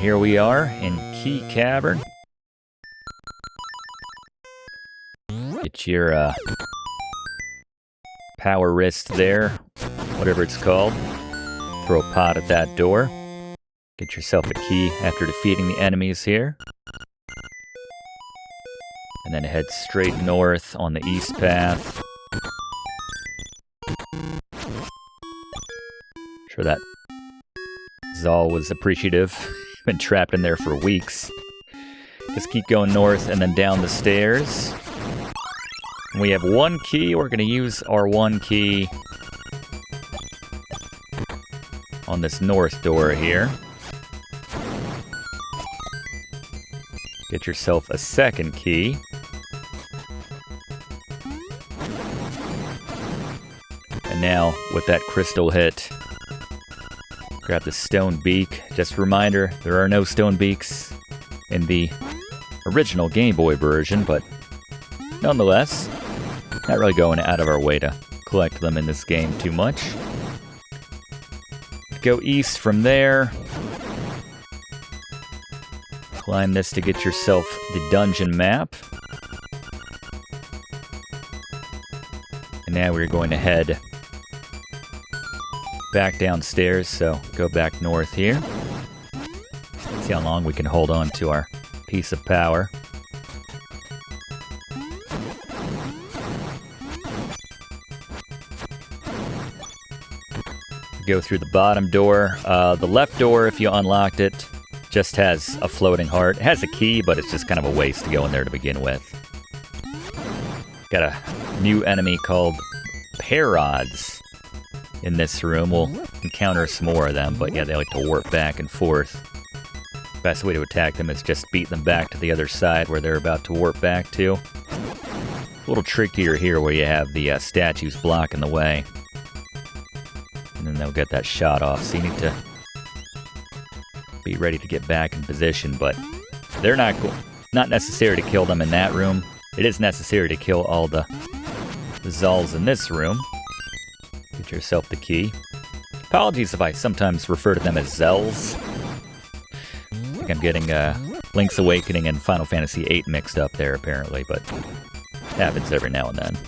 here we are in Key Cavern. Get your power wrist there, whatever it's called. Throw a pot at that door. Get yourself a key after defeating the enemies here. And then head straight north on the east path. Sure that Zal was appreciative. Been trapped in there for weeks. Just keep going north and then down the stairs. And we have one key. We're going to use our one key on this north door here. Get yourself a second key. And now, with that crystal hit, grab the stone beak. Just a reminder, there are no stone beaks in the original Game Boy version, but nonetheless, not really going out of our way to collect them in this game too much. Go east from there. Climb this to get yourself the dungeon map. And now we're going to head back downstairs, so go back north here. See how long we can hold on to our piece of power. Go through the bottom door. The left door, if you unlocked it, just has a floating heart. It has a key, but it's just kind of a waste to go in there to begin with. Got a new enemy called Parods in this room. We'll encounter some more of them, but yeah, they like to warp back and forth. Best way to attack them is just beat them back to the other side where they're about to warp back to. A little trickier here where you have the statues blocking the way. And then they'll get that shot off, so you need to be ready to get back in position, but they're not necessary to kill them in that room. It is necessary to kill all the Zals in this room. Get yourself the key. Apologies if I sometimes refer to them as Zells. I think I'm getting Link's Awakening and Final Fantasy VIII mixed up there, apparently, but it happens every now and then.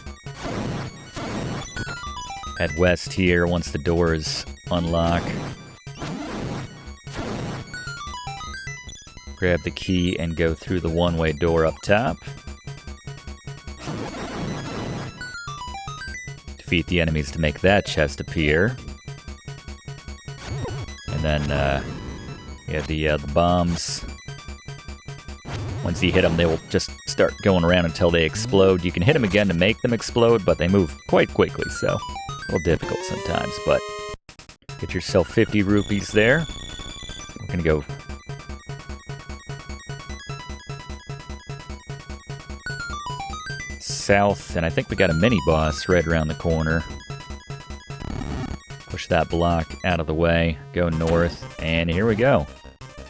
Head west here once the doors unlock. Grab the key and go through the one-way door up top. Defeat the enemies to make that chest appear. And then, the bombs. Once you hit them, they will just start going around until they explode. You can hit them again to make them explode, but they move quite quickly, so a little difficult sometimes. But get yourself 50 rupees there. We're gonna go south, and I think we got a mini-boss right around the corner. Push that block out of the way, go north, and here we go.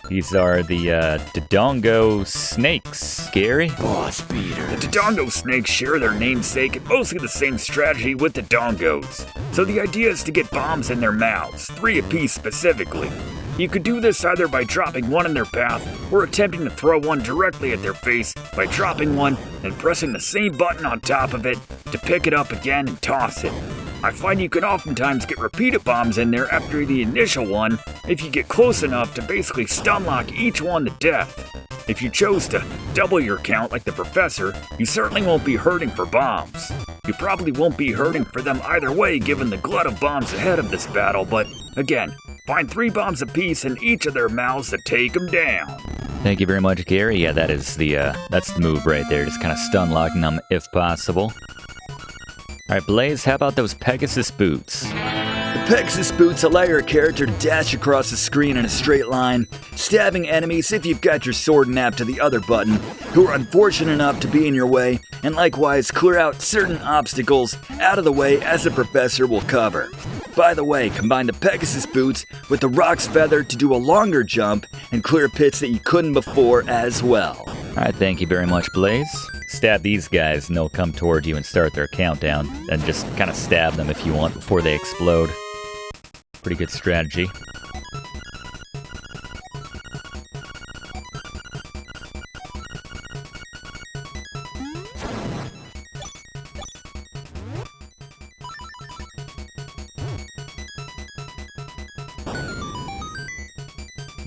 These are the Dodongo Snakes. Gary? Boss beater. The Dodongo Snakes share their namesake and mostly the same strategy with the Dongos. So the idea is to get bombs in their mouths, 3 apiece specifically. You could do this either by dropping one in their path, or attempting to throw one directly at their face by dropping one and pressing the same button on top of it to pick it up again and toss it. I find you can oftentimes get repeated bombs in there after the initial one if you get close enough to basically stun lock each one to death. If you chose to double your count like the professor, you certainly won't be hurting for bombs. You probably won't be hurting for them either way given the glut of bombs ahead of this battle, but again, find 3 bombs apiece in each of their mouths to take them down. Thank you very much, Gary. Yeah, that's the move right there, just kind of stun locking them if possible. Alright, Blaze, how about those Pegasus Boots? The Pegasus Boots allow your character to dash across the screen in a straight line, stabbing enemies if you've got your sword napped to the other button, who are unfortunate enough to be in your way, and likewise clear out certain obstacles out of the way as the professor will cover. By the way, combine the Pegasus Boots with the Rock's Feather to do a longer jump and clear pits that you couldn't before as well. Alright, thank you very much, Blaze. Stab these guys and they'll come toward you and start their countdown, and just kind of stab them if you want before they explode. Pretty good strategy.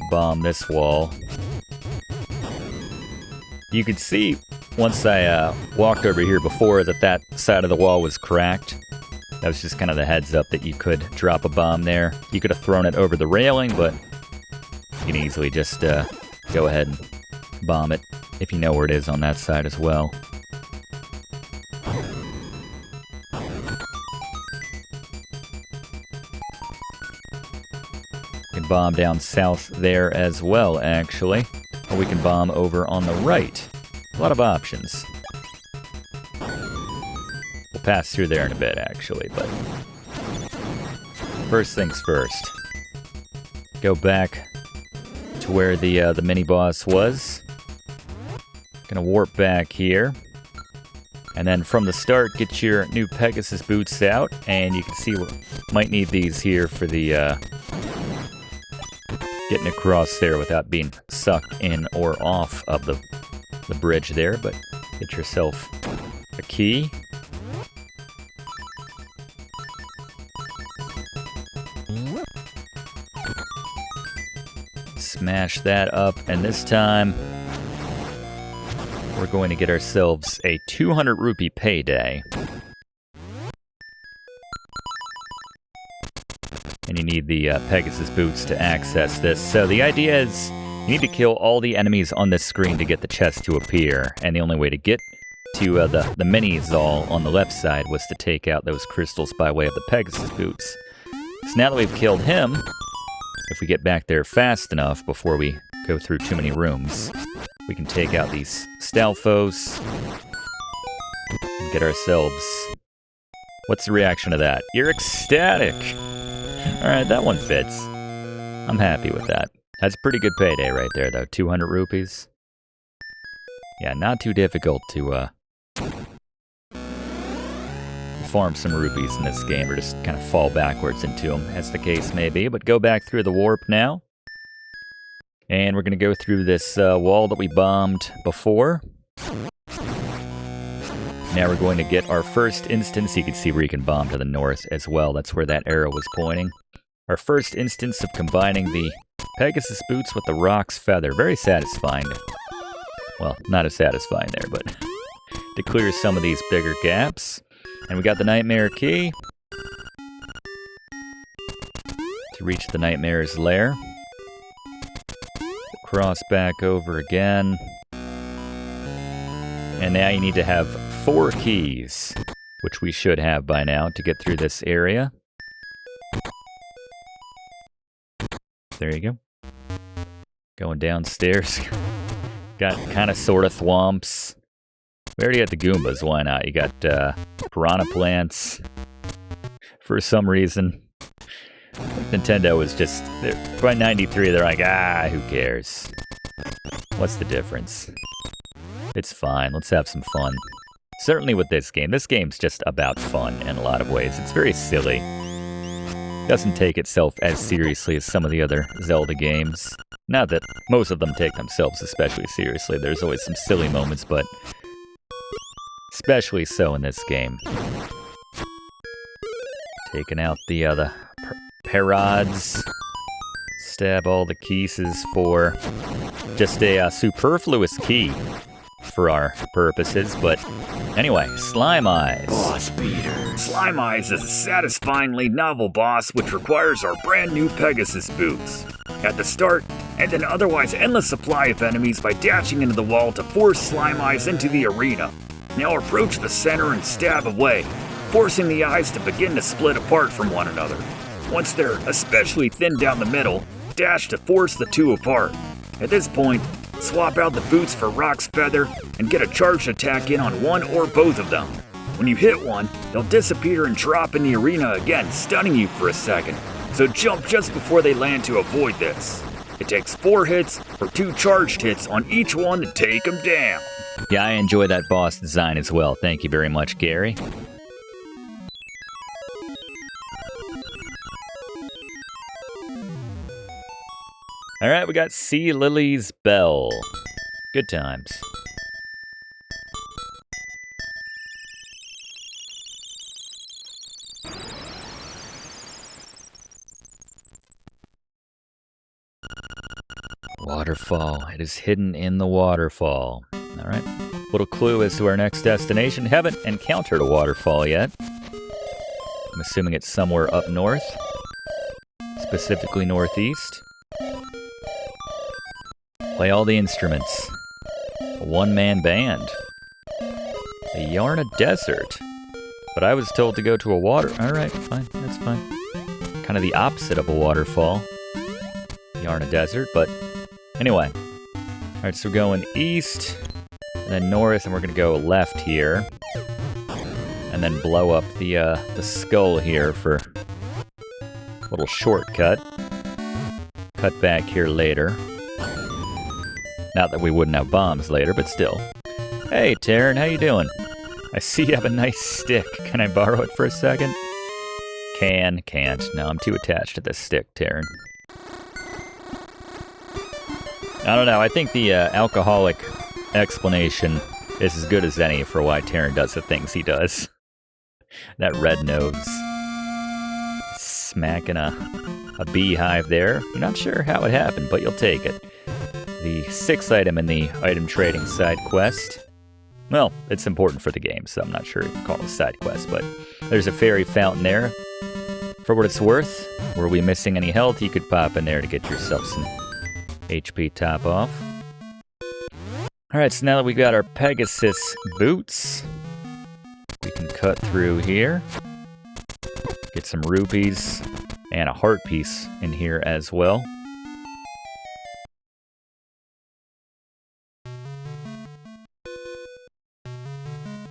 bomb this wall. You could see, once I walked over here before, that side of the wall was cracked. That was just kind of the heads up that you could drop a bomb there. You could have thrown it over the railing, but you can easily just go ahead and bomb it if you know where it is on that side as well. You can bomb down south there as well, actually. Or we can bomb over on the right. A lot of options. We'll pass through there in a bit, actually, but first things first. Go back to where the mini-boss was. Gonna warp back here. And then from the start, get your new Pegasus Boots out, and you can see we might need these here for the getting across there without being sucked in or off of the bridge there, but get yourself a key. Smash that up, and this time we're going to get ourselves a 200 rupee payday. And you need the Pegasus Boots to access this. So the idea is you need to kill all the enemies on this screen to get the chest to appear. And the only way to get to the mini Zal on the left side was to take out those crystals by way of the Pegasus Boots. So now that we've killed him, if we get back there fast enough before we go through too many rooms, we can take out these Stalfos and get ourselves... What's the reaction to that? You're ecstatic! Alright, that one fits. I'm happy with that. That's a pretty good payday right there, though. 200 rupees. Yeah, not too difficult to farm some rupees in this game, or just kind of fall backwards into them, as the case may be. But go back through the warp now. And we're going to go through this wall that we bombed before. Now we're going to get our first instance. You can see where you can bomb to the north as well. That's where that arrow was pointing. Our first instance of combining the Pegasus Boots with the Rock's Feather. Very satisfying. Well, not as satisfying there, but to clear some of these bigger gaps. And we got the Nightmare Key to reach the Nightmare's lair. Cross back over again. And now you need to have 4 keys, which we should have by now to get through this area. There you go. Going downstairs. Got kind of sort of thwomps. We already got the Goombas, why not? You got piranha plants. For some reason, Nintendo was just... By 93, they're like, who cares? What's the difference? It's fine, let's have some fun. Certainly with this game. This game's just about fun in a lot of ways. It's very silly. Doesn't take itself as seriously as some of the other Zelda games. Not that most of them take themselves especially seriously. There's always some silly moments, but especially so in this game. Taking out the Parads. Stab all the keys for just a superfluous key for our purposes, but anyway, Slime Eyes. Boss Beater. Slime Eyes is a satisfyingly novel boss which requires our brand new Pegasus Boots. At the start, and an otherwise endless supply of enemies by dashing into the wall to force Slime Eyes into the arena. Now approach the center and stab away, forcing the eyes to begin to split apart from one another. Once they're especially thin down the middle, dash to force the two apart. At this point, swap out the boots for Rock's Feather and get a charged attack in on one or both of them. When you hit one, they'll disappear and drop in the arena again, stunning you for a second. So jump just before they land to avoid this. It takes 4 hits or 2 charged hits on each one to take them down. Yeah, I enjoy that boss design as well. Thank you very much, Gary. Alright, we got Sea Lily's Bell. Good times. Waterfall. It is hidden in the waterfall. All right. Little clue as to our next destination. Haven't encountered a waterfall yet. I'm assuming it's somewhere up north. Specifically northeast. Play all the instruments. A one-man band. The Yarna Desert. But I was told to go to a water... Alright, fine. That's fine. Kind of the opposite of a waterfall. Yarna Desert, but... Anyway. Alright, so we're going east, and then north, and we're going to go left here. And then blow up the skull here for a little shortcut. Cut back here later. Not that we wouldn't have bombs later, but still. Hey, Taryn, how you doing? I see you have a nice stick. Can I borrow it for a second? Can't. No, I'm too attached to this stick, Taryn. I don't know, I think the alcoholic explanation is as good as any for why Taryn does the things he does. That red nose. Smacking a beehive there. You're not sure how it happened, but you'll take it. The 6th item in the item trading side quest. Well, it's important for the game, so I'm not sure you can call it a side quest, but there's a fairy fountain there. For what it's worth, were we missing any health, you could pop in there to get yourself some HP top off. Alright, so now that we got our Pegasus Boots, we can cut through here. Get some rupees and a heart piece in here as well.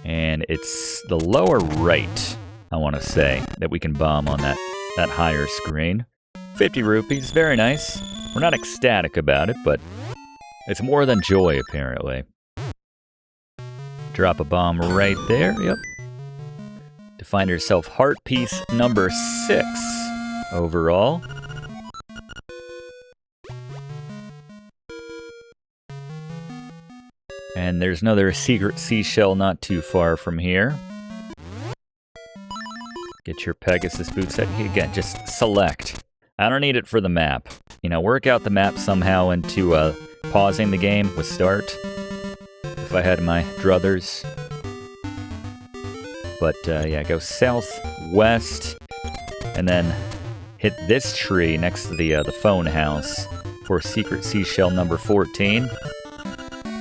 And it's the lower right, I want to say, that we can bomb on that higher screen. 50 rupees, very nice. We're not ecstatic about it, but it's more than joy, apparently. Drop a bomb right there, yep. To find yourself heart piece number 6 overall. And there's another secret seashell not too far from here. Get your Pegasus Boots out. Again, just select. I don't need it for the map. You know, work out the map somehow into pausing the game with start. If I had my druthers. But yeah, go southwest. And then hit this tree next to the phone house for secret seashell number 14.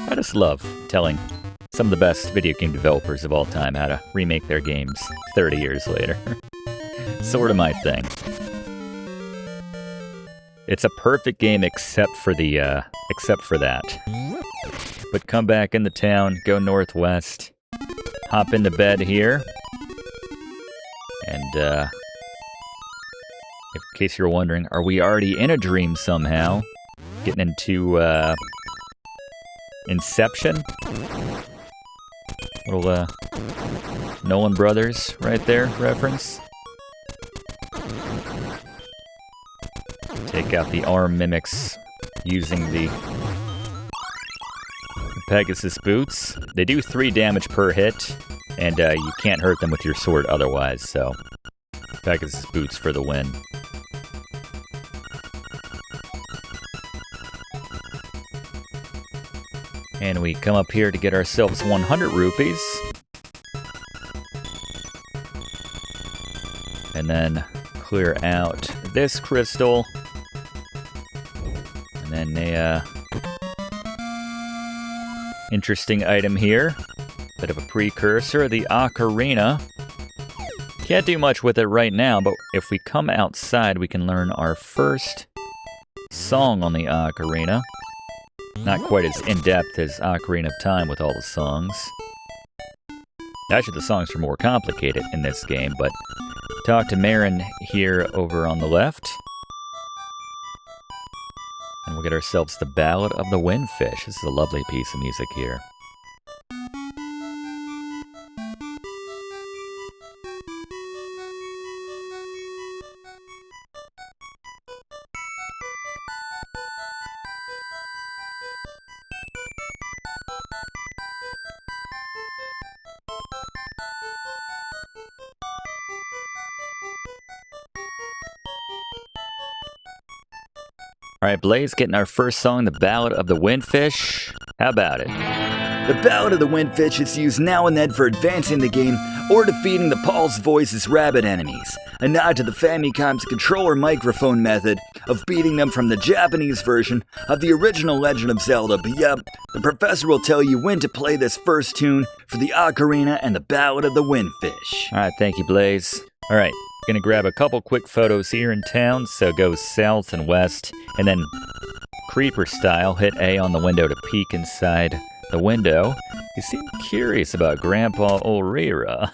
I just love telling some of the best video game developers of all time how to remake their games 30 years later. Sort of my thing. It's a perfect game except for that. But come back in the town, go northwest, hop into bed here, and in case you're wondering, are we already in a dream somehow? Getting into Inception? Little Nolan Brothers right there reference. Take out the arm mimics using the Pegasus Boots. They do 3 damage per hit, and you can't hurt them with your sword otherwise, so Pegasus Boots for the win. And we come up here to get ourselves 100 rupees. And then clear out this crystal. And then a interesting item here. Bit of a precursor, the Ocarina. Can't do much with it right now, but if we come outside, we can learn our first song on the Ocarina. Not quite as in-depth as Ocarina of Time with all the songs. Actually, the songs are more complicated in this game, but talk to Marin here over on the left. And we'll get ourselves the Ballad of the Windfish. This is a lovely piece of music here. All right, Blaze, getting our first song, The Ballad of the Windfish. How about it? The Ballad of the Windfish is used now and then for advancing the game or defeating the Paul's Voices rabbit enemies. A nod to the Famicom's controller microphone method of beating them from the Japanese version of the original Legend of Zelda. But yep, the professor will tell you when to play this first tune for the Ocarina and the Ballad of the Windfish. All right, thank you, Blaze. All right, gonna grab a couple quick photos here in town, so go south and west, and then creeper style, hit A on the window to peek inside the window. You seem curious about Grandpa Ulrira.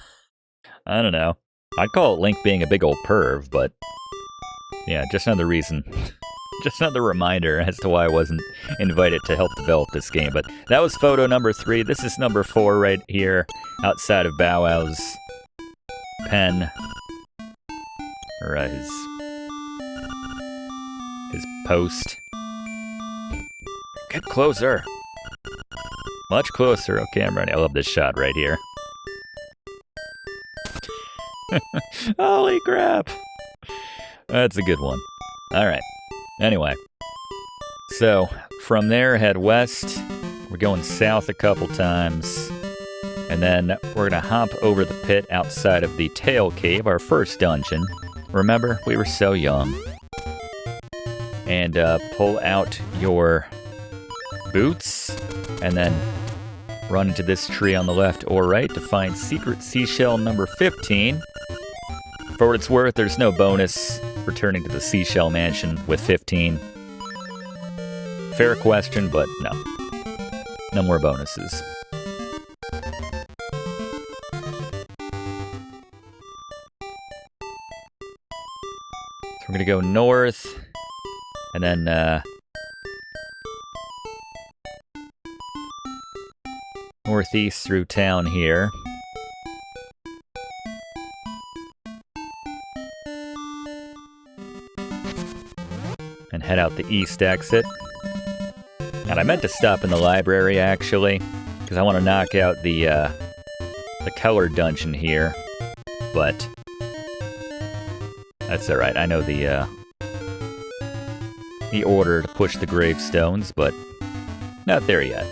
I don't know. I'd call it Link being a big old perv, but yeah, just another reason. Just another reminder as to why I wasn't invited to help develop this game. But that was photo number 3. This is number 4 right here, outside of Bow Wow's pen. Or his post. Get closer. Much closer. Okay, I'm ready. I love this shot right here. Holy crap. That's a good one. Alright. Anyway. So, from there, head west. We're going south a couple times. And then we're going to hop over the pit outside of the Tail Cave, our first dungeon. Remember, we were so young. And pull out your boots. And then run into this tree on the left or right to find secret seashell number 15. For what it's worth, there's no bonus returning to the Seashell Mansion with 15. Fair question, but no. No more bonuses. So we're gonna go north, and then northeast through town here. And head out the east exit. And I meant to stop in the library, actually, because I want to knock out the colored dungeon here. But that's alright. I know the order to push the gravestones, but not there yet.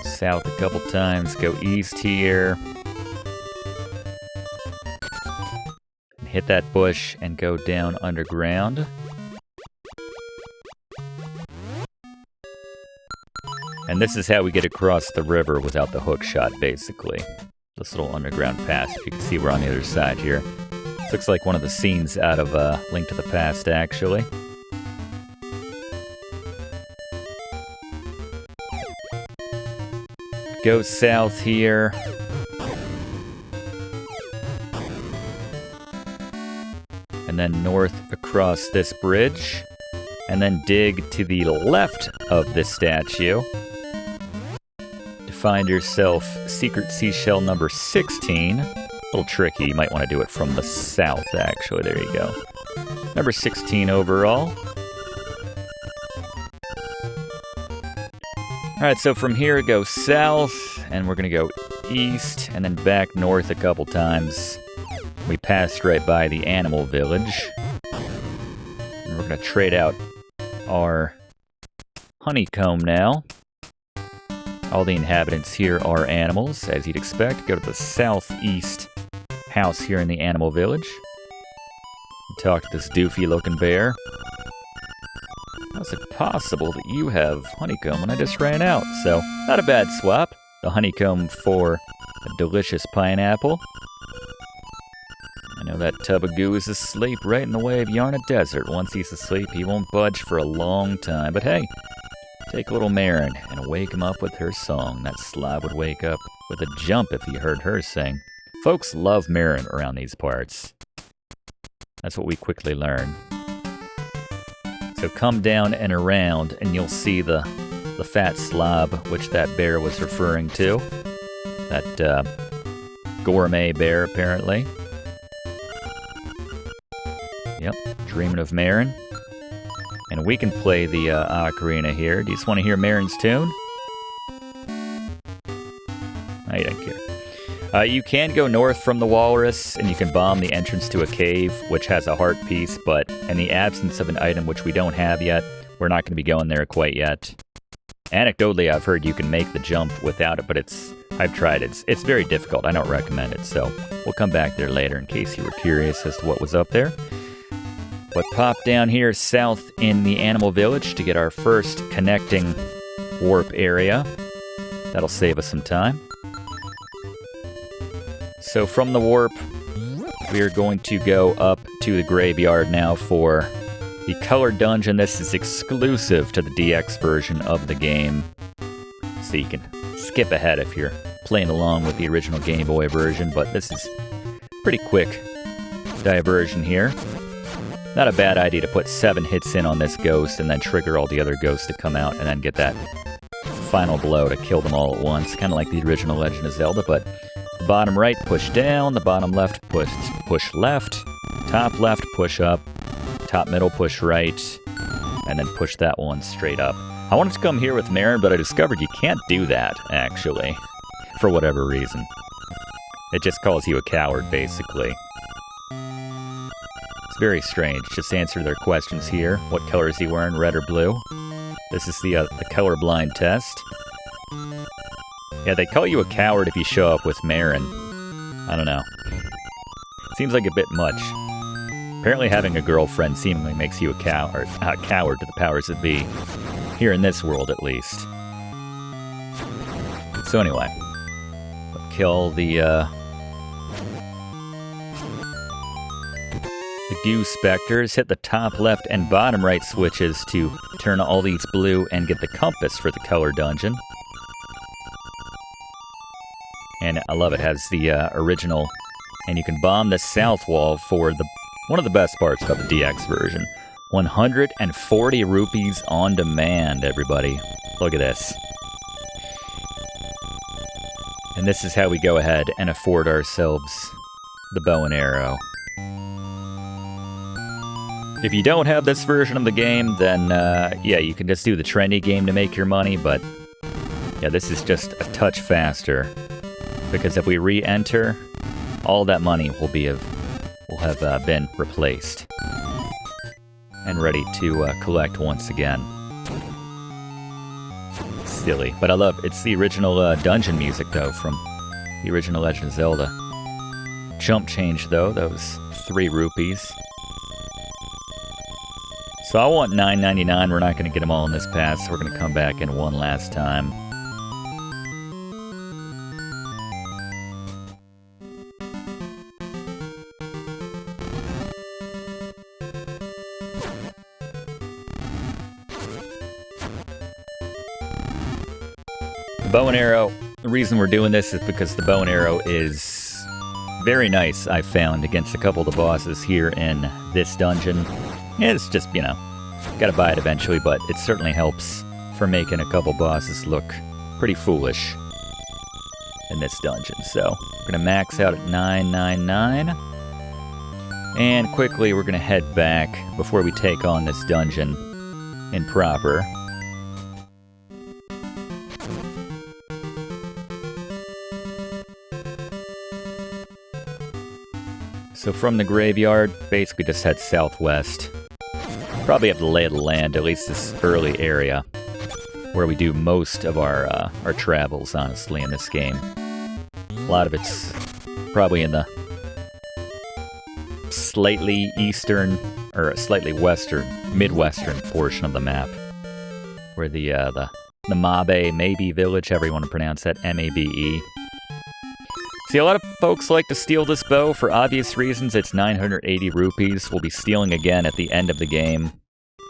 South a couple times, go east here. Hit that bush and go down underground. And this is how we get across the river without the hook shot, basically. This little underground pass, if you can see we're on the other side here. This looks like one of the scenes out of Link to the Past, actually. Go south here. And then north across this bridge. And then dig to the left of this statue. To find yourself secret seashell number 16. A little tricky, you might want to do it from the south, actually. There you go. Number 16 overall. Alright, so from here go south, and we're going to go east, and then back north a couple times. We passed right by the animal village. And we're going to trade out our Honeycomb now. All the inhabitants here are animals, as you'd expect. Go to the southeast house here in the animal village. Talk to this doofy-looking bear. How's it possible that you have Honeycomb when I just ran out? So, not a bad swap. The Honeycomb for a delicious pineapple. I know that tub of goo is asleep right in the way of Yarna Desert. Once he's asleep, he won't budge for a long time. But hey, take little Marin and wake him up with her song. That slob would wake up with a jump if he heard her sing. Folks love Marin around these parts. That's what we quickly learn. So come down and around, and you'll see the fat slob, which that bear was referring to. That gourmet bear, apparently. Yep, dreaming of Marin. And we can play the ocarina here. Do you just want to hear Marin's tune? I don't care. You can go north from the walrus, and you can bomb the entrance to a cave, which has a heart piece, but in the absence of an item which we don't have yet, we're not going to be going there quite yet. Anecdotally, I've heard you can make the jump without it, but I've tried it. It's very difficult. I don't recommend it, so we'll come back there later in case you were curious as to what was up there. But pop down here south in the animal village to get our first connecting warp area. That'll save us some time. So from the warp, we are going to go up to the graveyard now for the colored dungeon. This is exclusive to the DX version of the game, so you can skip ahead if you're playing along with the original Game Boy version, but this is pretty quick diversion here. Not a bad idea to put 7 hits in on this ghost and then trigger all the other ghosts to come out and then get that final blow to kill them all at once, kind of like the original Legend of Zelda. But the bottom right, push down, the bottom left, push left, top left, push up, top middle, push right, and then push that one straight up. I wanted to come here with Marin, but I discovered you can't do that, actually, for whatever reason. It just calls you a coward, basically. It's very strange. Just answer their questions here. What color is he wearing, red or blue? This is the colorblind test. Yeah, they call you a coward if you show up with Marin. I don't know. Seems like a bit much. Apparently having a girlfriend seemingly makes you a coward to the powers that be. Here in this world, at least. So anyway. Kill the goo specters. Hit the top left and bottom right switches to turn all these blue and get the compass for the color dungeon. And I love it. Has the original, and you can bomb the south wall for one of the best parts about the DX version. 140 rupees on demand, everybody. Look at this. And this is how we go ahead and afford ourselves the bow and arrow. If you don't have this version of the game, then yeah, you can just do the trendy game to make your money, but yeah, this is just a touch faster. Because if we re-enter, all that money will have been replaced and ready to collect once again. Silly, but I love it's the original dungeon music though from the original Legend of Zelda. Chump change though, those 3 rupees. So I want $9.99. We're not going to get them all in this pass, so we're going to come back in one last time. Bow and arrow, the reason we're doing this is because the bow and arrow is very nice, I've found, against a couple of the bosses here in this dungeon. It's just, you know, gotta buy it eventually, but it certainly helps for making a couple bosses look pretty foolish in this dungeon. So, we're gonna max out at $9.99. And quickly, we're gonna head back before we take on this dungeon in proper. So from the graveyard, basically just head southwest. Probably have the lay of the land, at least this early area, where we do most of our travels, honestly, in this game. A lot of it's probably in the slightly eastern, or slightly western, midwestern portion of the map, where the Mabe village, however you want to pronounce that, M-A-B-E. See, a lot of folks like to steal this bow for obvious reasons. It's 980 rupees. We'll be stealing again at the end of the game.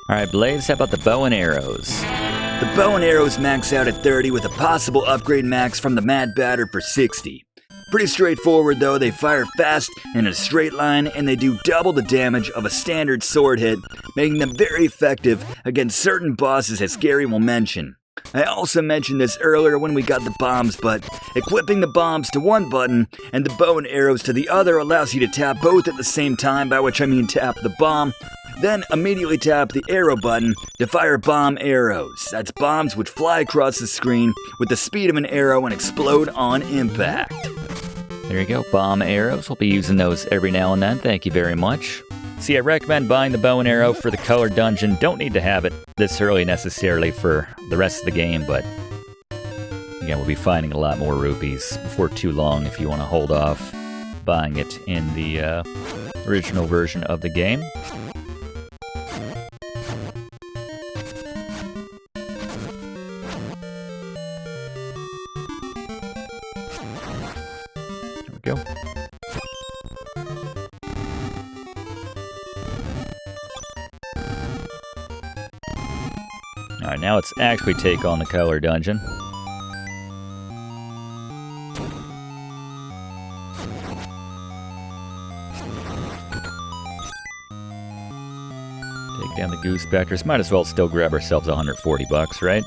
Alright, Blaze, how about the bow and arrows? The bow and arrows max out at 30 with a possible upgrade max from the Mad Batter for 60. Pretty straightforward though, they fire fast in a straight line and they do double the damage of a standard sword hit, making them very effective against certain bosses as Gary will mention. I also mentioned this earlier when we got the bombs, but equipping the bombs to one button and the bow and arrows to the other allows you to tap both at the same time, by which I mean tap the bomb, Then immediately tap the arrow button to fire bomb arrows. That's bombs which fly across the screen with the speed of an arrow and explode on impact. There you go, bomb arrows. We'll be using those every now and then. Thank you very much. See, I recommend buying the bow and arrow for the color dungeon. Don't need to have it this early necessarily for the rest of the game, but again, we'll be finding a lot more rupees before too long if you want to hold off buying it in the original version of the game. There we go. Alright, now let's actually take on the color dungeon. Take down the goose backers. Might as well still grab ourselves $140, right?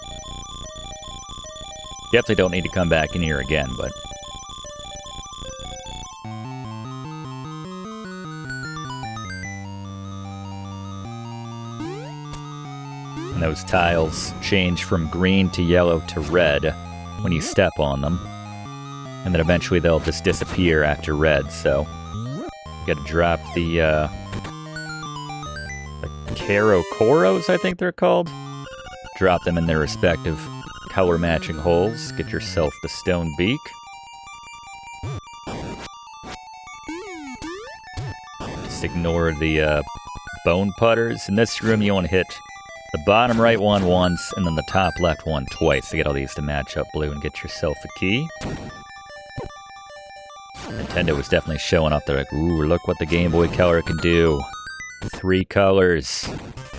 Definitely don't need to come back in here again, but... And those tiles change from green to yellow to red when you step on them. And then eventually they'll just disappear after red, so... You gotta drop the Koros, I think they're called. Drop them in their respective color matching holes. Get yourself the stone beak. Just ignore the bone putters. In this room you want to hit the bottom right one once and then the top left one twice to get all these to match up blue and get yourself a key. Nintendo was definitely showing up. They're like, ooh, look what the Game Boy Color can do. 3 colors.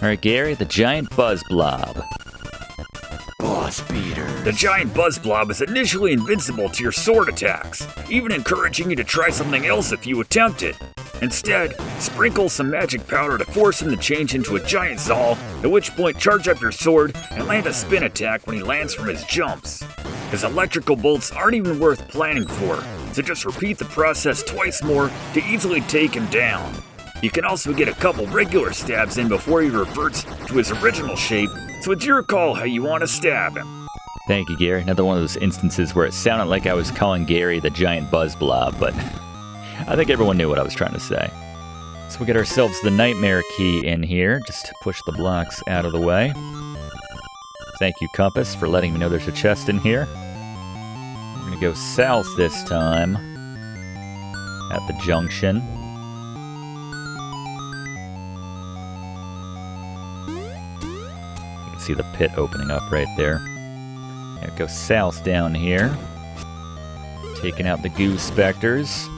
Alright, Gary, the giant buzz blob. Boss beater. The giant buzz blob is initially invincible to your sword attacks, even encouraging you to try something else if you attempt it. Instead, sprinkle some magic powder to force him to change into a giant Zal, at which point charge up your sword and land a spin attack when he lands from his jumps. His electrical bolts aren't even worth planning for, so just repeat the process twice more to easily take him down. You can also get a couple regular stabs in before he reverts to his original shape, so it's your call how you want to stab him. Thank you, Gary. Another one of those instances where it sounded like I was calling Gary the giant buzz blob, but I think everyone knew what I was trying to say. So we get ourselves the nightmare key in here, just to push the blocks out of the way. Thank you, Compass, for letting me know there's a chest in here. We're going to go south this time at the junction. See the pit opening up right there. Yeah, go south down here. Taking out the goo specters.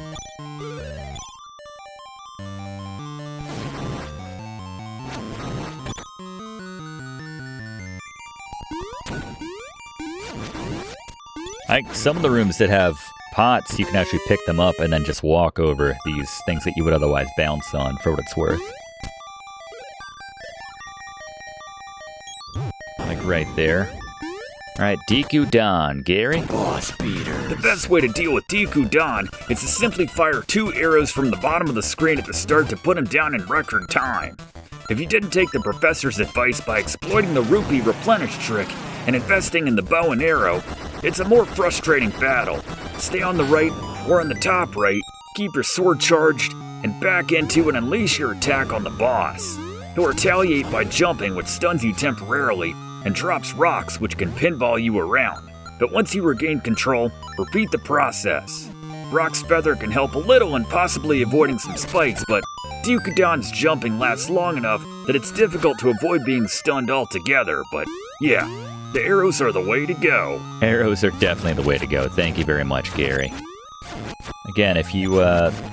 Some of the rooms that have pots, you can actually pick them up and then just walk over these things that you would otherwise bounce on, for what it's worth. Like right there. Alright, Dekudon. Gary? Boss beater. The best way to deal with Dekudon is to simply fire 2 arrows from the bottom of the screen at the start to put him down in record time. If you didn't take the professor's advice by exploiting the rupee replenish trick and investing in the bow and arrow, it's a more frustrating battle. Stay on the right or on the top right, keep your sword charged, and back into and unleash your attack on the boss. He'll retaliate by jumping, which stuns you temporarily, and drops rocks which can pinball you around. But once you regain control, repeat the process. Rock's feather can help a little in possibly avoiding some spikes, but Dekudon's jumping lasts long enough that it's difficult to avoid being stunned altogether, but yeah, the arrows are the way to go. Arrows are definitely the way to go. Thank you very much, Gary. Again, if you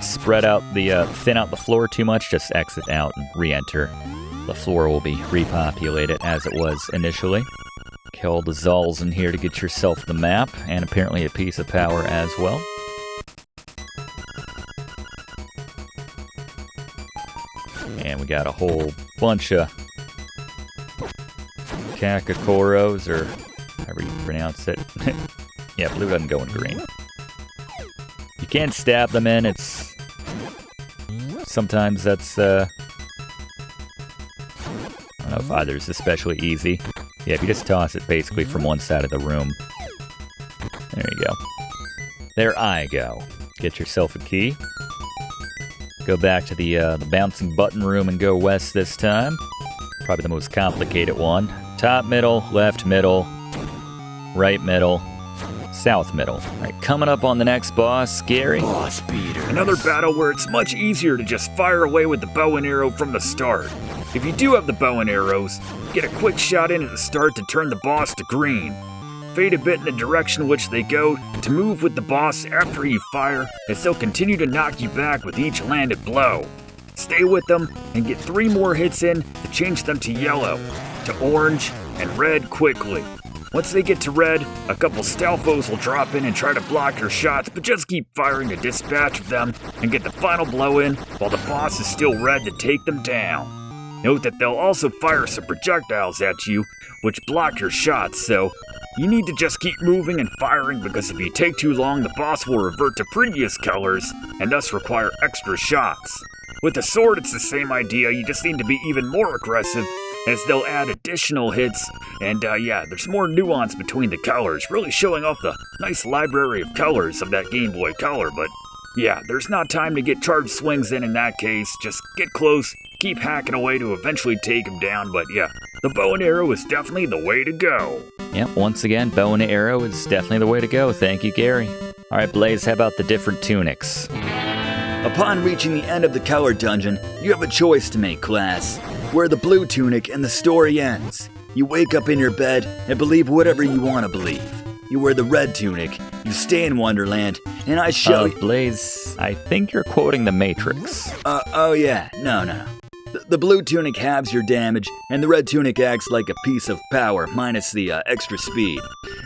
spread out thin out the floor too much, just exit out and re-enter. The floor will be repopulated as it was initially. Kill the Zals in here to get yourself the map, and apparently a piece of power as well. And we got a whole bunch of Kakakoros, or however you pronounce it. Yeah, blue doesn't go in green. You can't stab them in, sometimes that's know if either is especially easy. Yeah, if you just toss it basically from one side of the room. There you go. There I go. Get yourself a key. Go back to the bouncing button room and go west this time. Probably the most complicated one. Top middle, left middle, right middle, south middle. All right, coming up on the next boss, Gary. Boss beater. Another battle where it's much easier to just fire away with the bow and arrow from the start. If you do have the bow and arrows, get a quick shot in at the start to turn the boss to green. Fade a bit in the direction which they go to move with the boss after you fire, as they'll continue to knock you back with each landed blow. Stay with them and get 3 more hits in to change them to yellow, to orange, and red quickly. Once they get to red, a couple Stalfos will drop in and try to block your shots, but just keep firing to dispatch of them and get the final blow in while the boss is still red to take them down. Note that they'll also fire some projectiles at you, which block your shots, so you need to just keep moving and firing, because if you take too long, the boss will revert to previous colors and thus require extra shots. With the sword, it's the same idea, you just need to be even more aggressive, as they'll add additional hits, and yeah, there's more nuance between the colors, really showing off the nice library of colors of that Game Boy Color, but yeah, there's not time to get charged swings in that case, just get close, keep hacking away to eventually take him down, but yeah, the bow and arrow is definitely the way to go. Yep, once again, bow and arrow is definitely the way to go. Thank you, Gary. All right, Blaze, how about the different tunics? Upon reaching the end of the color dungeon, you have a choice to make, class. Wear the blue tunic and the story ends. You wake up in your bed and believe whatever you want to believe. You wear the red tunic, you stay in Wonderland, and I show you... Blaze, I think you're quoting the Matrix. Oh yeah, no. The blue tunic halves your damage, and the red tunic acts like a piece of power minus the extra speed,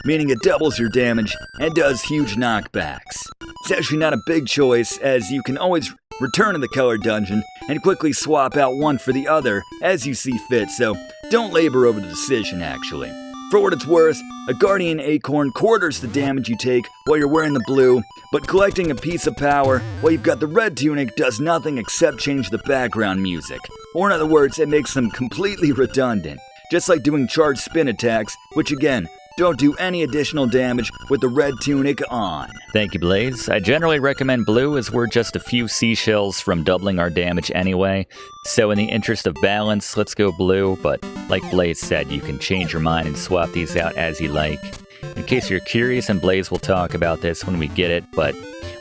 meaning it doubles your damage and does huge knockbacks. It's actually not a big choice, as you can always return to the color dungeon and quickly swap out one for the other as you see fit, so don't labor over the decision actually. For what it's worth, a Guardian Acorn quarters the damage you take while you're wearing the blue, but collecting a piece of power while you've got the red tunic does nothing except change the background music. Or in other words, it makes them completely redundant, just like doing charged spin attacks, which again, don't do any additional damage with the red tunic on. Thank you, Blaze. I generally recommend blue, as we're just a few seashells from doubling our damage anyway. So in the interest of balance, let's go blue, but like Blaze said, you can change your mind and swap these out as you like. In case you're curious, and Blaze will talk about this when we get it, but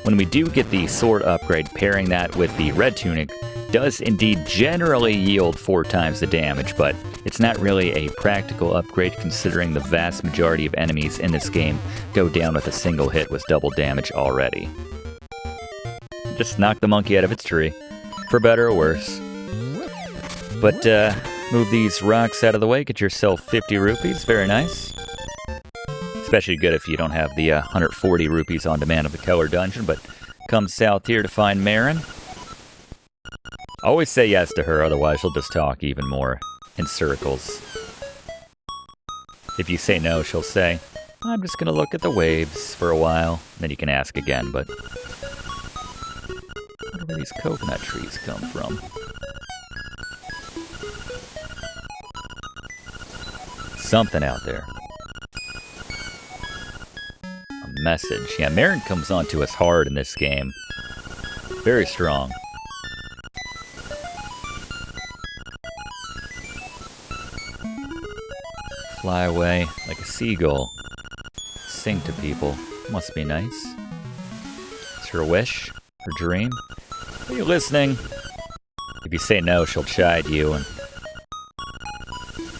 when we do get the sword upgrade, pairing that with the red tunic does indeed generally yield 4 times the damage, but it's not really a practical upgrade considering the vast majority of enemies in this game go down with a single hit with double damage already. Just knock the monkey out of its tree, for better or worse. But move these rocks out of the way, get yourself 50 rupees, very nice. Especially good if you don't have the 140 rupees on demand of the color dungeon, but come south here to find Marin. Always say yes to her, otherwise she'll just talk even more in circles. If you say no, she'll say, I'm just gonna look at the waves for a while. Then you can ask again, but where do these coconut trees come from? Something out there. A message. Yeah, Marin comes on to us hard in this game. Very strong. Fly away like a seagull. Sing to people. Must be nice. It's her wish? Her dream? Are you listening? If you say no, she'll chide you and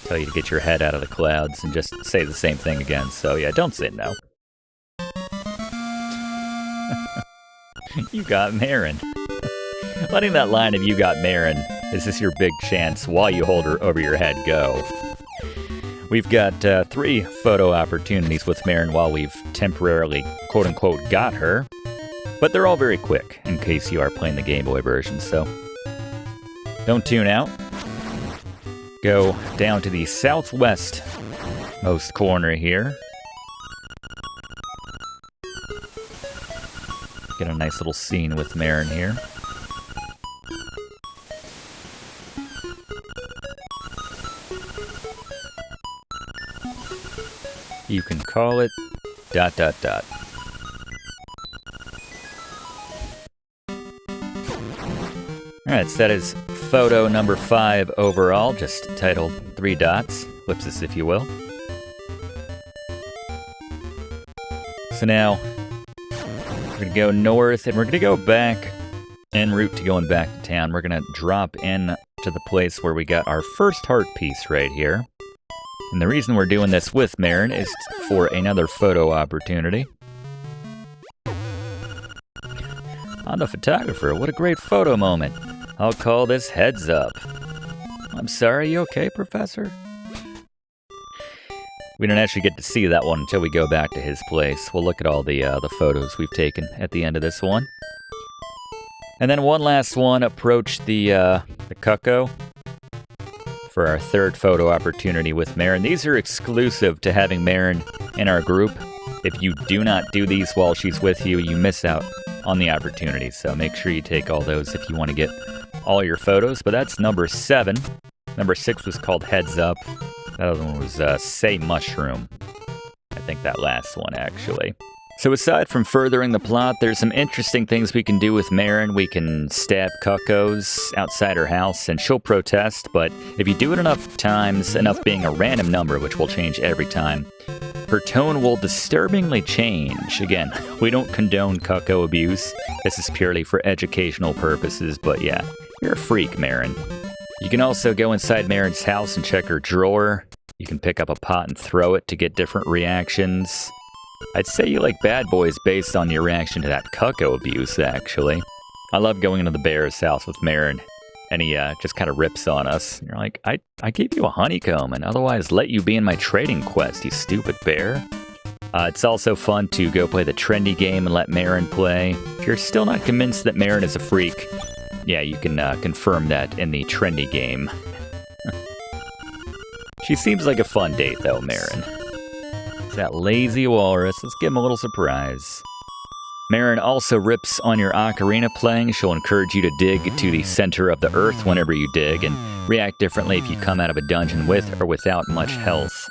tell you to get your head out of the clouds and just say the same thing again. So yeah, don't say no. You got Marin. Letting that line of "you got Marin" is this your big chance while you hold her over your head go. We've got 3 photo opportunities with Marin while we've temporarily, quote-unquote, got her. But they're all very quick, in case you are playing the Game Boy version, so don't tune out. Go down to the southwest most corner here. Get a nice little scene with Marin here. You can call it ... Alright, so that is photo number 5 overall, just titled 3 dots, ellipsis if you will. So now, we're going to go north, and we're going to go back en route to going back to town. We're going to drop in to the place where we got our first heart piece right here. And the reason we're doing this with Marin is for another photo opportunity. I'm the photographer. What a great photo moment. I'll call this heads up. I'm sorry, you okay, Professor? We don't actually get to see that one until we go back to his place. We'll look at all the photos we've taken at the end of this one. And then one last one, approach the Cucco for our third photo opportunity with Marin. These are exclusive to having Marin in our group. If you do not do these while she's with you, you miss out on the opportunity. So make sure you take all those if you want to get all your photos. But that's number 7. Number 6 was called Heads Up. That other one was Say Mushroom. I think that last one, actually. So aside from furthering the plot, there's some interesting things we can do with Marin. We can stab Cuccos outside her house, and she'll protest, but if you do it enough times, enough being a random number, which will change every time, her tone will disturbingly change. Again, we don't condone Cucco abuse. This is purely for educational purposes, but yeah, you're a freak, Marin. You can also go inside Marin's house and check her drawer. You can pick up a pot and throw it to get different reactions. I'd say you like bad boys based on your reaction to that Cucco abuse, actually. I love going into the bear's house with Marin, and he just kind of rips on us. And you're like, I gave you a honeycomb and otherwise let you be in my trading quest, you stupid bear. It's also fun to go play the trendy game and let Marin play. If you're still not convinced that Marin is a freak, yeah, you can confirm that in the trendy game. She seems like a fun date, though, Marin. It's that lazy walrus. Let's give him a little surprise. Marin also rips on your ocarina playing. She'll encourage you to dig to the center of the earth whenever you dig, and react differently if you come out of a dungeon with or without much health.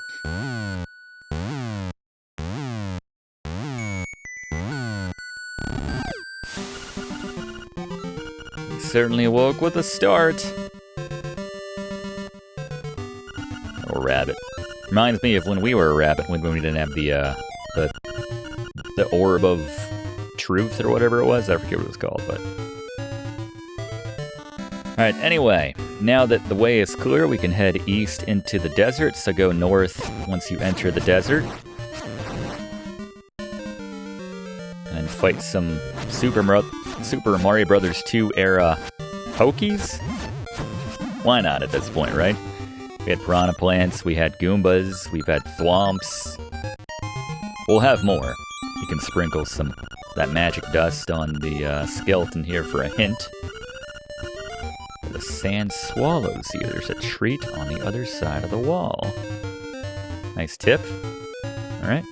He certainly awoke with a start. Oh, rabbit. Reminds me of when we were a rabbit, when we didn't have the orb of truth or whatever it was. I forget what it was called, but... Alright, anyway, now that the way is clear, we can head east into the desert, so go north once you enter the desert. And fight some Super Mario Bros. 2 era Pokies? Why not at this point, right? We had piranha plants, we had Goombas, we've had Thwomps. We'll have more. You can sprinkle some that magic dust on the skeleton here for a hint. The sand swallows you. There's a treat on the other side of the wall. Nice tip. Alright.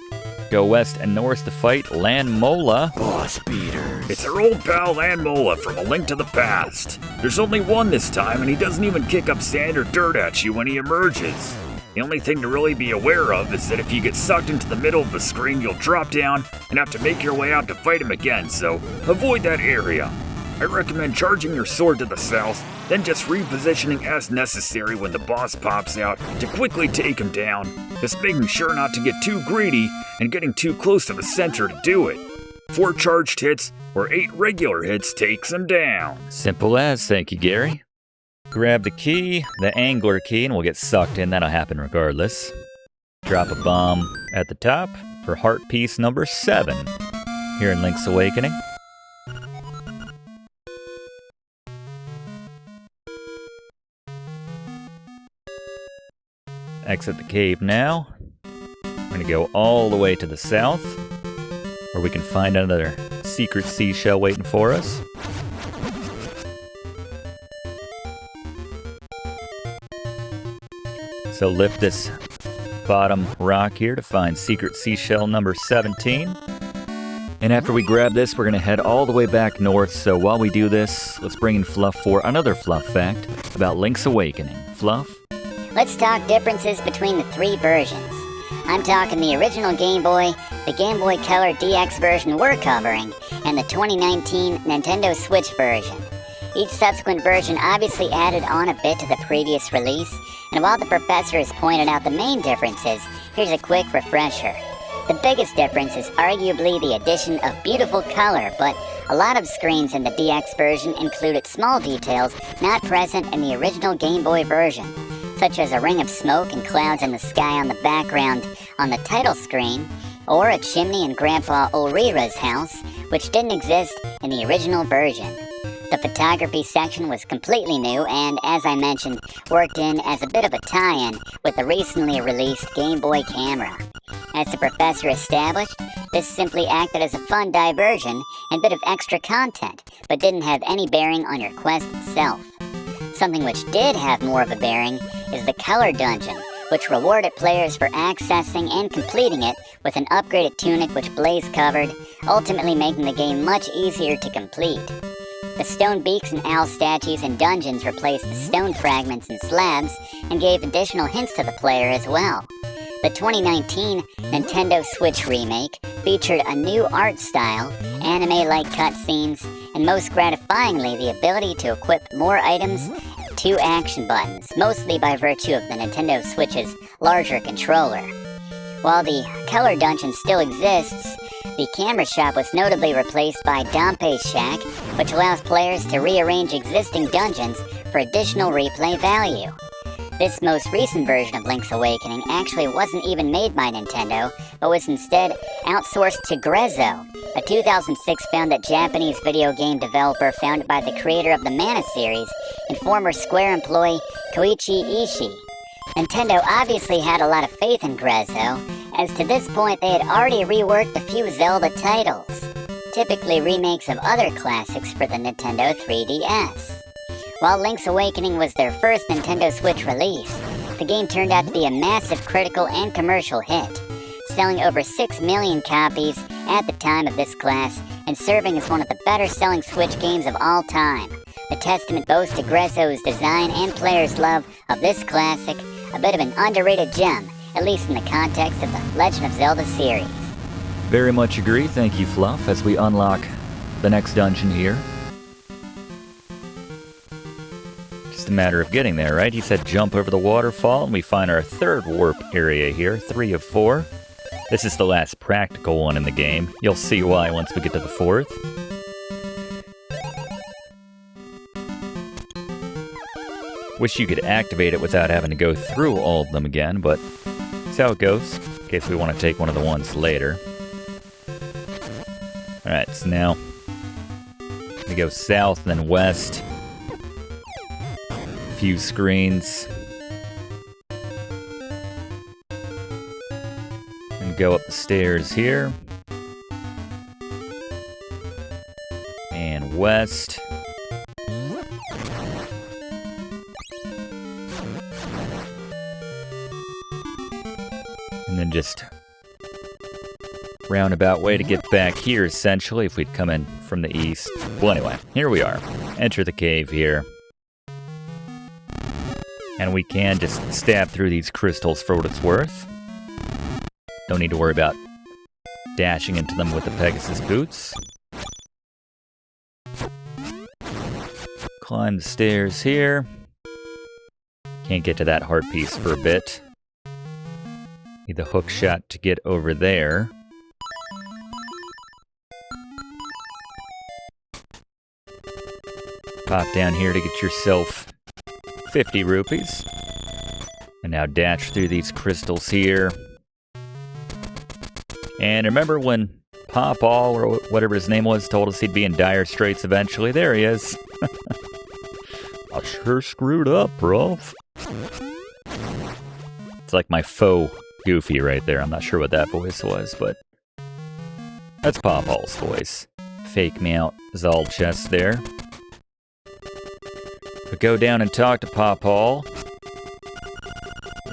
Go west and north to fight Lanmola. Boss beaters. It's our old pal Lanmola from A Link to the Past. There's only one this time, and he doesn't even kick up sand or dirt at you when he emerges. The only thing to really be aware of is that if you get sucked into the middle of the screen, you'll drop down and have to make your way out to fight him again, so avoid that area. I recommend charging your sword to the south, then just repositioning as necessary when the boss pops out to quickly take him down, just making sure not to get too greedy and getting too close to the center to do it. 4 charged hits or 8 regular hits takes him down. Simple as, thank you, Gary. Grab the key, the angler key, and we'll get sucked in. That'll happen regardless. Drop a bomb at the top for heart piece number 7 here in Link's Awakening. Exit the cave now. We're going to go all the way to the south, where we can find another secret seashell waiting for us. So lift this bottom rock here to find secret seashell number 17. And after we grab this, we're going to head all the way back north. So while we do this, let's bring in Fluff for another Fluff fact about Link's Awakening. Fluff? Let's talk differences between the 3 versions. I'm talking the original Game Boy, the Game Boy Color DX version we're covering, and the 2019 Nintendo Switch version. Each subsequent version obviously added on a bit to the previous release, and while the professor has pointed out the main differences, here's a quick refresher. The biggest difference is arguably the addition of beautiful color, but a lot of screens in the DX version included small details not present in the original Game Boy version, such as a ring of smoke and clouds in the sky on the background on the title screen, or a chimney in Grandpa Ulrira's house, which didn't exist in the original version. The photography section was completely new and, as I mentioned, worked in as a bit of a tie-in with the recently released Game Boy camera. As the professor established, this simply acted as a fun diversion and bit of extra content, but didn't have any bearing on your quest itself. Something which did have more of a bearing is the Color Dungeon, which rewarded players for accessing and completing it with an upgraded Tunic which Blaze covered, ultimately making the game much easier to complete. The stone beaks and owl statues and dungeons replaced the stone fragments and slabs and gave additional hints to the player as well. The 2019 Nintendo Switch remake featured a new art style, anime-like cutscenes, and most gratifyingly the ability to equip more items, 2 action buttons, mostly by virtue of the Nintendo Switch's larger controller. While the Color Dungeon still exists, the camera shop was notably replaced by Dompe's Shack, which allows players to rearrange existing dungeons for additional replay value. This most recent version of Link's Awakening actually wasn't even made by Nintendo, but was instead outsourced to Grezzo, a 2006 founded Japanese video game developer founded by the creator of the Mana series and former Square employee Koichi Ishii. Nintendo obviously had a lot of faith in Grezzo, as to this point they had already reworked a few Zelda titles, typically remakes of other classics for the Nintendo 3DS. While Link's Awakening was their first Nintendo Switch release, the game turned out to be a massive critical and commercial hit, selling over 6 million copies at the time of this class and serving as one of the better-selling Switch games of all time, a testament both to Grezzo's design and players' love of this classic, a bit of an underrated gem, at least in the context of the Legend of Zelda series. Very much agree, thank you, Fluff, as we unlock the next dungeon here. Just a matter of getting there, right? He said jump over the waterfall, and we find our third warp area here, 3 of 4. This is the last practical one in the game. You'll see why once we get to the 4th. Wish you could activate it without having to go through all of them again, but that's how it goes, in case we want to take one of the ones later. Alright, so now we go south, then west. A few screens. And go up the stairs here. And west. And then just roundabout way to get back here, essentially, if we'd come in from the east. Well, anyway, here we are. Enter the cave here. And we can just stab through these crystals for what it's worth. Don't need to worry about dashing into them with the Pegasus Boots. Climb the stairs here. Can't get to that heart piece for a bit. Need the hook shot to get over there. Pop down here to get yourself 50 rupees. And now dash through these crystals here. And remember when Pawpaw, or whatever his name was, told us he'd be in dire straits eventually? There he is. I sure screwed up, prof. It's like my faux Goofy right there. I'm not sure what that voice was, but that's Pawpaw's voice. Fake me out Zald chest there. But go down and talk to Pawpaw.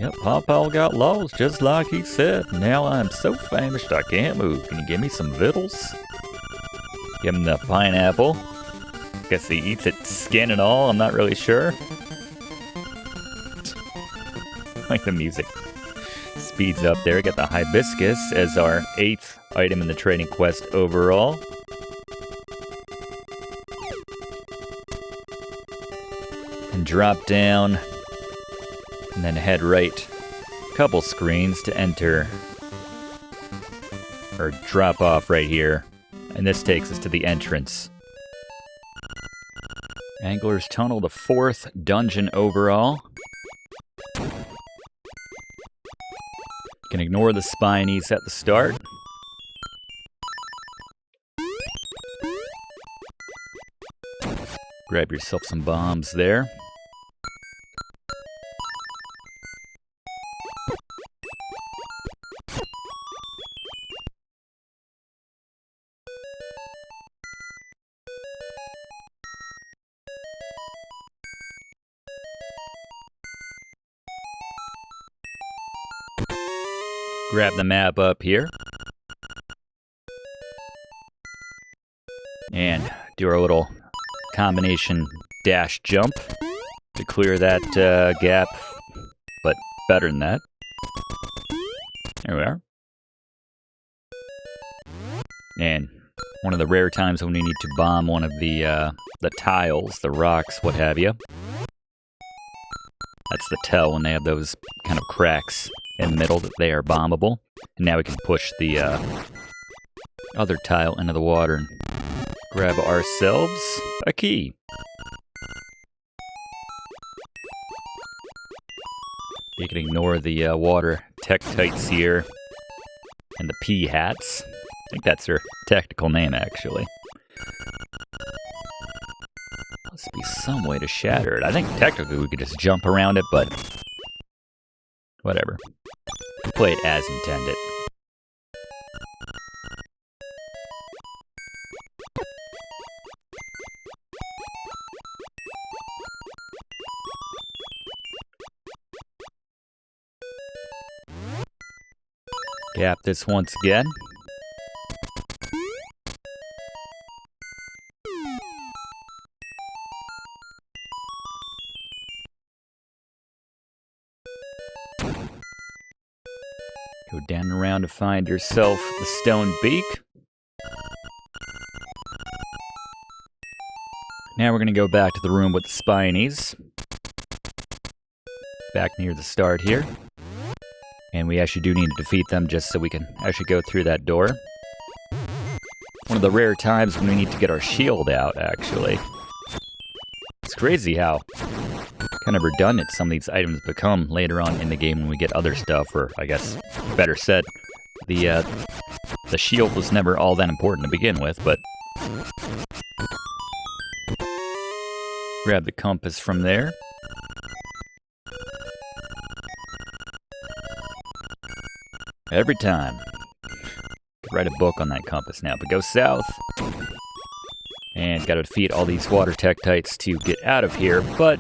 Yep, Pawpaw got lost just like he said. Now I'm so famished I can't move. Can you give me some victuals? Give him the pineapple. Guess he eats it skin and all, I'm not really sure. Like the music. speeds up there. Got the Hibiscus as our 8th item in the trading quest overall. And drop down, and then head right a couple screens to enter, or drop off right here. And this takes us to the entrance. Angler's Tunnel, the 4th dungeon overall. You can ignore the spinies at the start. Grab yourself some bombs there. Grab the map up here. And do our little combination dash jump to clear that gap, but better than that. There we are. And one of the rare times when we need to bomb one of the tiles, the rocks, what have you. That's the tell when they have those kind of cracks in the middle that they are bombable. And now we can push the other tile into the water and grab ourselves a key. You can ignore the water Tektites here and the pea hats. I think that's their technical name, actually. Must be some way to shatter it. I think technically we could just jump around it, but whatever. Play it as intended. Gap this once again. Go down and around to find yourself the stone beak. Now we're going to go back to the room with the spinies. Back near the start here. And we actually do need to defeat them just so we can actually go through that door. One of the rare times when we need to get our shield out, actually. It's crazy how kind of redundant some of these items become later on in the game when we get other stuff, or I guess, better said, the shield was never all that important to begin with, but grab the compass from there. Every time. Could write a book on that compass now, but go south. And gotta defeat all these water Tektites to get out of here, but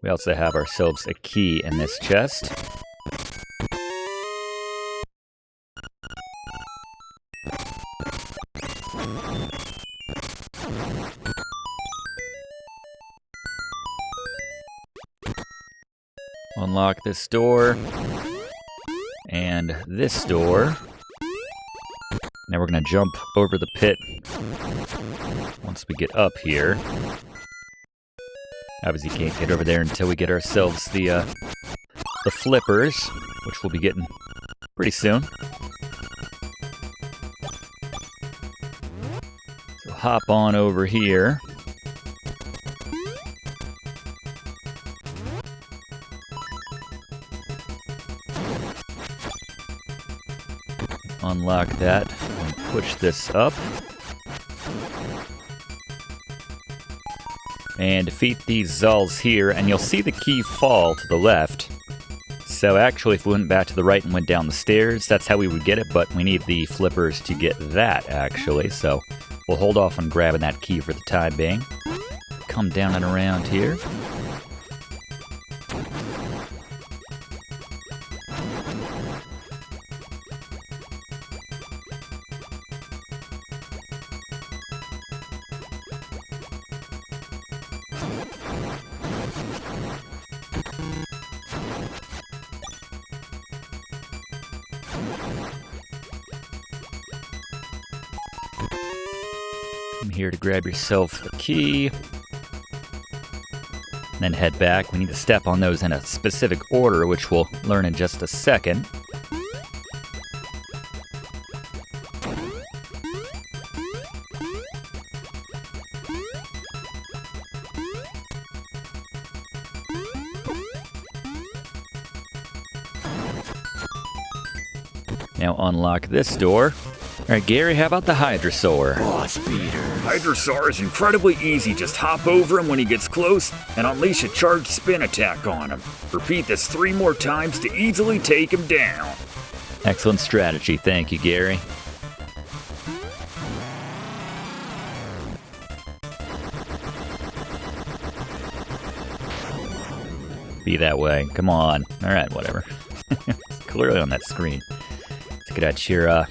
we also have ourselves a key in this chest. Unlock this door. And this door. Now we're going to jump over the pit once we get up here. Obviously can't get over there until we get ourselves the flippers, which we'll be getting pretty soon. So hop on over here. Unlock that and push this up. And defeat these Zulls here, and you'll see the key fall to the left. So actually, if we went back to the right and went down the stairs, that's how we would get it, but we need the flippers to get that, actually. So we'll hold off on grabbing that key for the time being. Come down and around here. Come here to grab yourself a key. Then head back. We need to step on those in a specific order, which we'll learn in just a second. Now unlock this door. All right, Gary, how about the Hydrosoar? Boss beater. Hydrosoar is incredibly easy. Just hop over him when he gets close and unleash a charged spin attack on him. Repeat this 3 more times to easily take him down. Excellent strategy. Thank you, Gary. Be that way. Come on. All right, whatever. Clearly on that screen. Let's get out your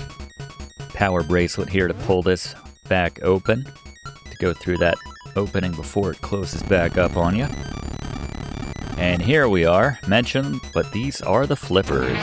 power bracelet here to pull this back open. To go through that opening before it closes back up on you. And here we are. Mentioned, but these are the flippers.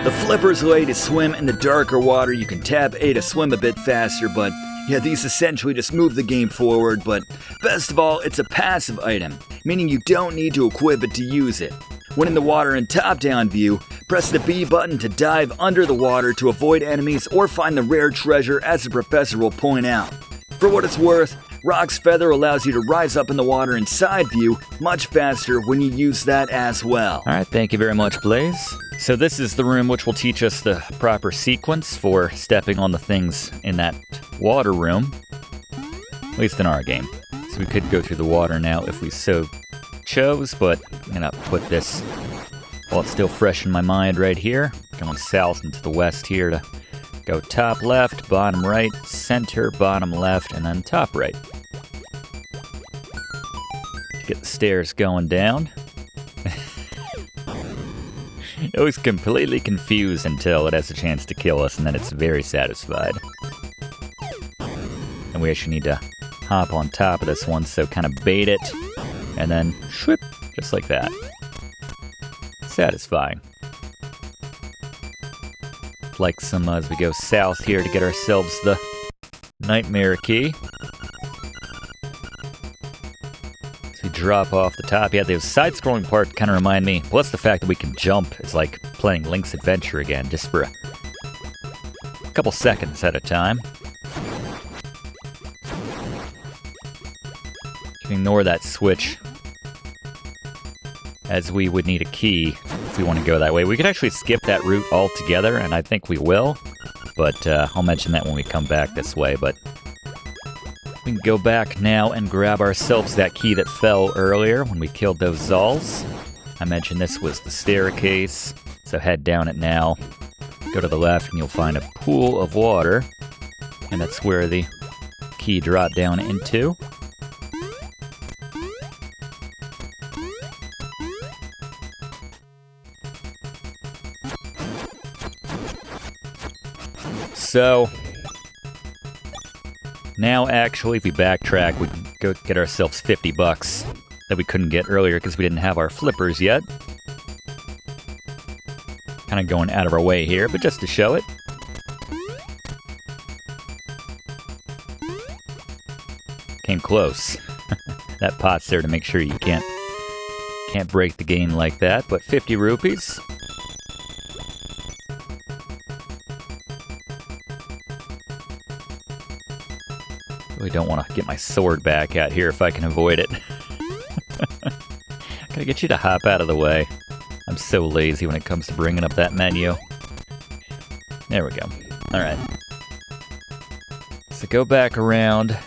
The flippers allow you to swim in the darker water. You can tap A to swim a bit faster, but yeah, these essentially just move the game forward. But best of all, it's a passive item, meaning you don't need to equip it to use it. When in the water in top-down view, press the B button to dive under the water to avoid enemies or find the rare treasure, as the professor will point out. For what it's worth, Rock's Feather allows you to rise up in the water in side view much faster when you use that as well. All right, thank you very much, Blaze. So this is the room which will teach us the proper sequence for stepping on the things in that water room, at least in our game. So we could go through the water now if we so chose, but I'm gonna put this while it's still fresh in my mind right here. Going south and to the west here to go top left, bottom right, center, bottom left, and then top right. To get the stairs going down. It was completely confused until it has a chance to kill us, and then it's very satisfied. And we actually need to hop on top of this one, so kind of bait it, and then shwip, just like that. Satisfying. Like some as we go south here to get ourselves the Nightmare Key. So we drop off the top. Yeah, those side-scrolling parts kind of remind me, plus the fact that we can jump is like playing Link's Adventure again, just for a couple seconds at a time. You can ignore that switch, as we would need a key if we want to go that way. We could actually skip that route altogether, and I think we will, but I'll mention that when we come back this way. But we can go back now and grab ourselves that key that fell earlier when we killed those Zolls. I mentioned this was the staircase, so head down it now. Go to the left and you'll find a pool of water, and that's where the key dropped down into. So, now actually, if we backtrack, we can go get ourselves $50 that we couldn't get earlier because we didn't have our flippers yet. Kind of going out of our way here, but just to show it. Came close. That pot's there to make sure you can't break the game like that, but 50 rupees. Really don't want to get my sword back out here if I can avoid it. Gotta get you to hop out of the way. I'm so lazy when it comes to bringing up that menu. There we go. Alright. So go back around.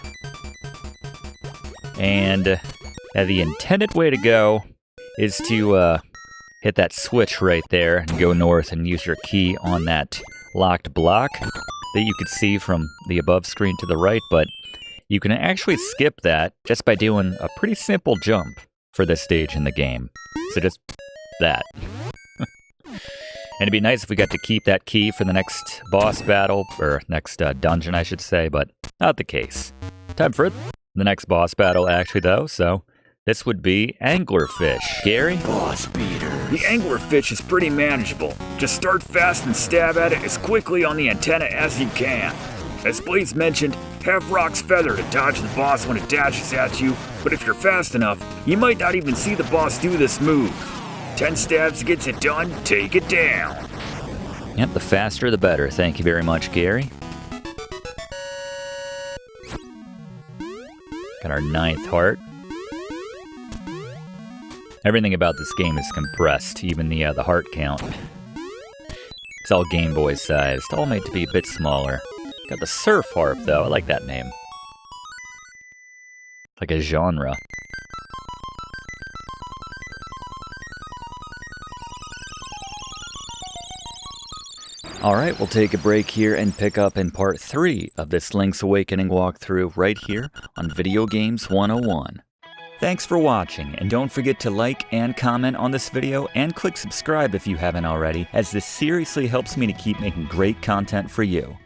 And the intended way to go is to hit that switch right there and go north and use your key on that locked block that you could see from the above screen to the right, but you can actually skip that just by doing a pretty simple jump for this stage in the game. So just that. And it'd be nice if we got to keep that key for the next boss battle, or next dungeon, I should say, but not the case. Time for the next boss battle, actually, though, so this would be Anglerfish. Gary? Boss beater. The Anglerfish is pretty manageable. Just start fast and stab at it as quickly on the antenna as you can. As Blaze mentioned, Have Rock's Feather to dodge the boss when it dashes at you, but if you're fast enough, you might not even see the boss do this move. 10 stabs gets it done, take it down. Yep, the faster the better. Thank you very much, Gary. Got our 9th heart. Everything about this game is compressed, even the heart count. It's all Game Boy sized, all made to be a bit smaller. Got the Surf Harp, though. I like that name. Like a genre. Alright, we'll take a break here and pick up in part 3 of this Link's Awakening walkthrough right here on Video Games 101. Thanks for watching, and don't forget to like and comment on this video and click subscribe if you haven't already, as this seriously helps me to keep making great content for you.